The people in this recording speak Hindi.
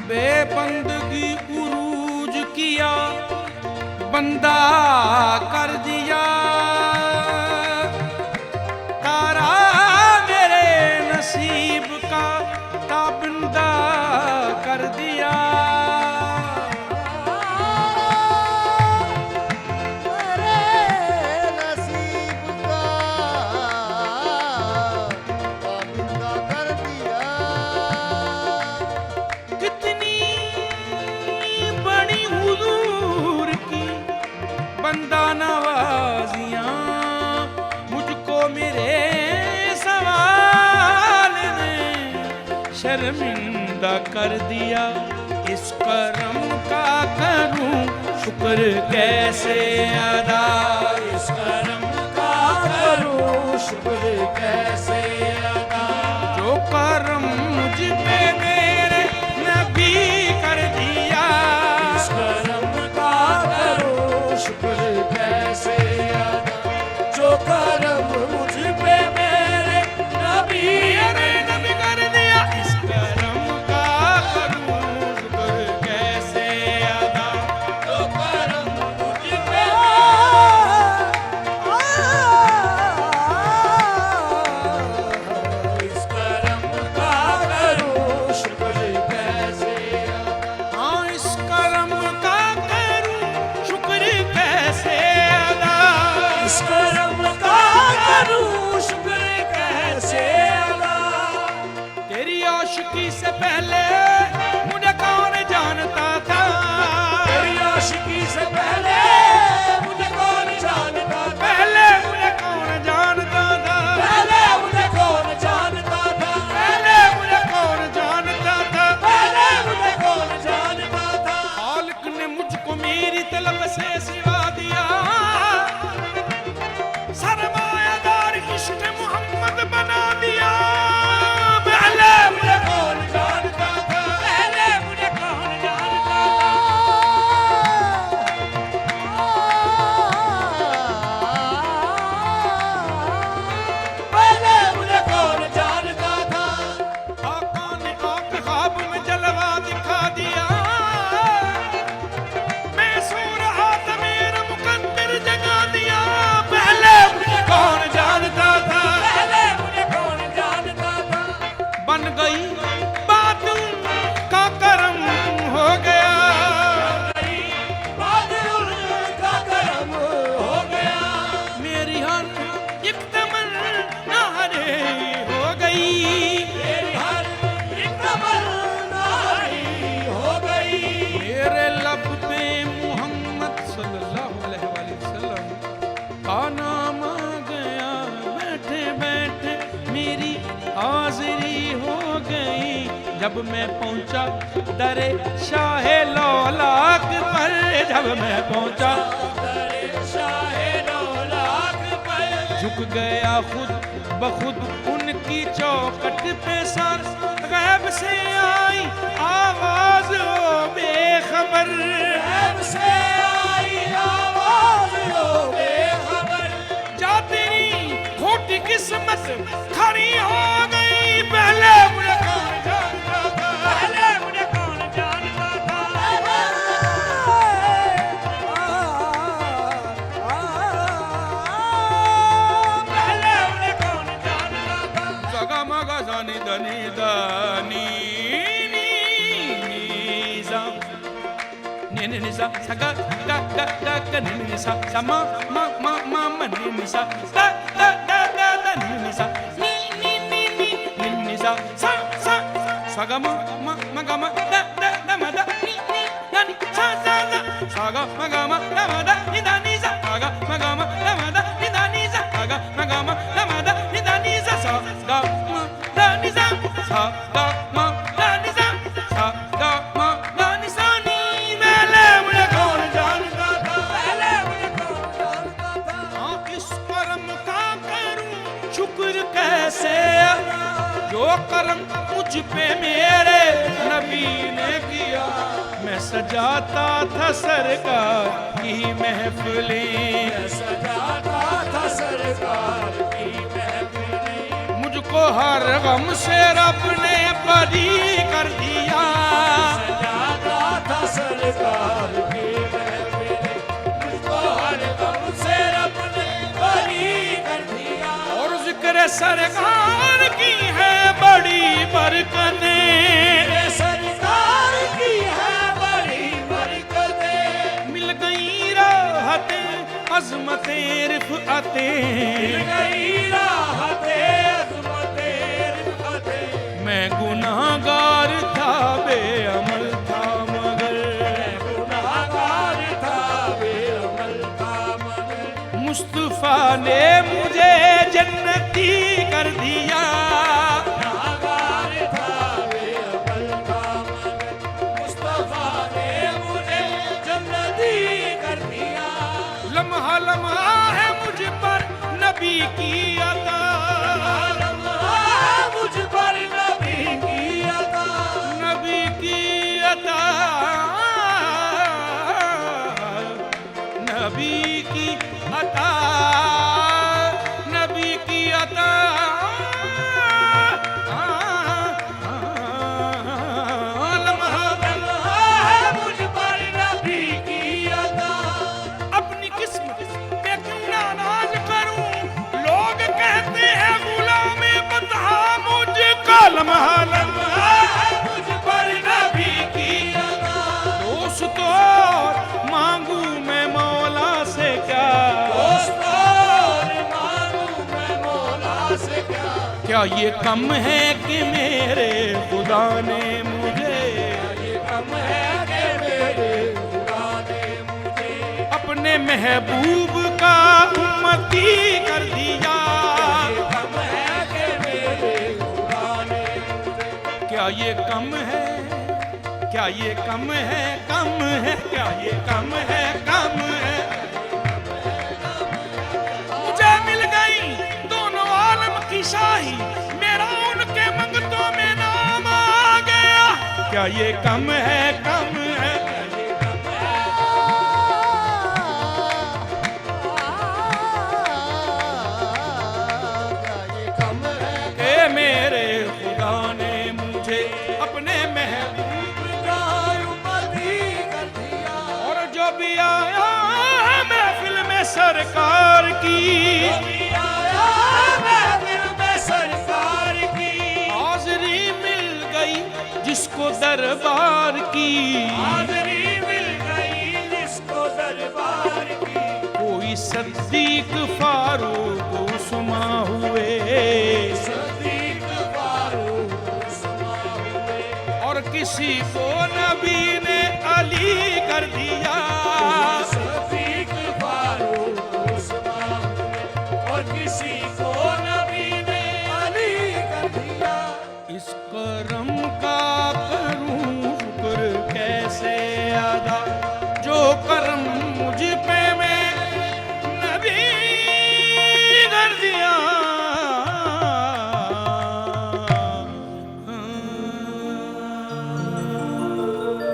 बेबंदगी उरूज किया, बंदा कर दिया तारा मेरे नसीब का ताबिंदा कर दिया। बंदा नवाजियां मुझको मेरे सवाल ने शर्मिंदा कर दिया। इस करम का करूं शुक्र कैसे अदा, इस करम का करूं शुक्र कैसे अदा। जो करम मुझ पे मेरे नबी कर दिया, इस करम का करूं शुक्र कैसे अदा। जो करम मुझ पे मेरे नबी कर दिया, इस करम का करूं शुक्र कैसे अदा। जो करम मुझ पे इस करम का करूं शुक्र कैसे अदा। हाँ, इस करम का करूं शुक्र कैसे अदा। इस करम का करूं शुक्र कैसे अदा। तेरी आशिकी से पहले मुझे कौन जानता था, तेरी आशिकी से पहले मुझे कौन जानता था। पहले मुझे कौन जानता था, पहले मुझे कौन जानता था। पहले मुझे कौन जानता था, पहले मुझे कौन जानता था। खालिक ने मुझको मेरी तलब से सिवा दिया, सरमायादार इश्क मोहम्मद बना दिया। पहले मुझे कौन जानता था, पहले मुझे कौन जानता था। पहले मुझे कौन जानता था। आका ने आके ख्वाब में जलवा दिखा दिया, मैं सो रहा था मेरा मुकद्दर जगा दिया। पहले मुझे कौन जानता था, पहले मुझे कौन जानता था। बन गई बात का करम हो गया, बात का करम हो गया। मेरी हर एक तमन्ना हरे हो गई, मेरी हर एक तमन्ना हरी हो गई। मेरे लब पे मोहम्मद सल्लल्लाहु अलैहि वसल्लम का नाम आ गया। बैठे बैठे मेरी हाजिरी हो गई। जब मैं पहुंचा दरे शाहे लौलाक पर, जब मैं पहुंचा दरे शाहे लौलाक पर, झुक गया खुद बखुद उनकी चौखट पे सर। गैब से आई आवाज ओ बेखबर, गैब से आई आवाज ओ बेखबर। जा तेरी खोटी किस्मत खड़ी हो गई। पहले मुझे कौन जानता था, पहले मुझे कौन जानता था। पहले मुझे कौन जानता था। सगा मगा जानी धनी दानी ni sa sa ga ga ga ga ga ni sa sa ma ma ma ma ma ni sa da da da da da ni sa ni ni sa sa sa sa ga ma ma ma ga ma da da da ma da ni da ni sa sa da sa ga ma ga ma da ma da ni da ni sa ga ma ga ma da ma da ni da ni sa ga ma ga ma da ma da ni da ni sa sa ga ma da ni sa sa ga ma da ni sa sa ga ma da ni sa ni। कौन जानता था, पहले मुझे कौन जानता था। हाँ, इस करम का कैसे जो करम मुझ पे मेरे नबी ने किया। मैं सजाता था सरकार की महफिलें, सजाता था सरकार की महफिलें, मुझको हर गम से रब ने बरी कर दिया। सजाता था सरकार की महफिलें, मुझको हर गम से रब ने बरी कर दिया। और जिक्र सरकार की है बड़ी बरकतें, सरकार की है बड़ी बरकतें, मिल गई राहतें अज़मतें रिफ़अतें, मिल गई राहतें अज़मतें रिफ़अतें। मैं गुनाहगार था बेअमल था मगर, गुनाहगार था बेअमल था मगर, मुस्तफ़ा ने मुझे जन्नती कर दिया। गुनाहगार था बेअमल था मगर, मुस्तफ़ा ने मुझे जन्नती कर दिया। लम्हा लम्हा है मुझ पर नबी की अता, लम्हा मुझ पर नबी की अता, नबी की अता, नबी की अता, नबी की अता। लम्हा लम्हा है मुझ पर नबी की अता। अपनी किस्मत पे क्यों नाराज करूं, लोग कहते हैं गुलाम बता मुझको। लम्हा लम्हा है मुझ पर नबी की अता। दोस्तों मांगू मैं मौला से क्या, दोस्तों मांगू मैं मौला से क्या, क्या ये कम है कि मेरे खुदा ने मुझे ये कम है कि मेरे खुदा ने मुझे अपने महबूब का उम्मती कर दिया। ये कम है कि मेरे खुदा ने मुझे क्या ये कम है, क्या ये कम है, कम है, क्या ये कम है, कम है। मुझे मिल गई दोनों आलम की शाही, मेरा उनके मंगतों में नाम आ गया। क्या ये कम है, कम है। ये कम है ए मेरे खुदा ने मुझे अपने महबूब का उम्मती कर दिया। और जो भी आया है महफिल में सरकार की, अभी आया महफिल में सरकार की, हाज़री मिल गई जिसको दरबार की। हाज़री मिल गई जिसको दरबार की। कोई सद्दीक फारूक उस्मा हुए, सदीक फारूक उस्मा हुए, और किसी को नबी ने अली कर दिया।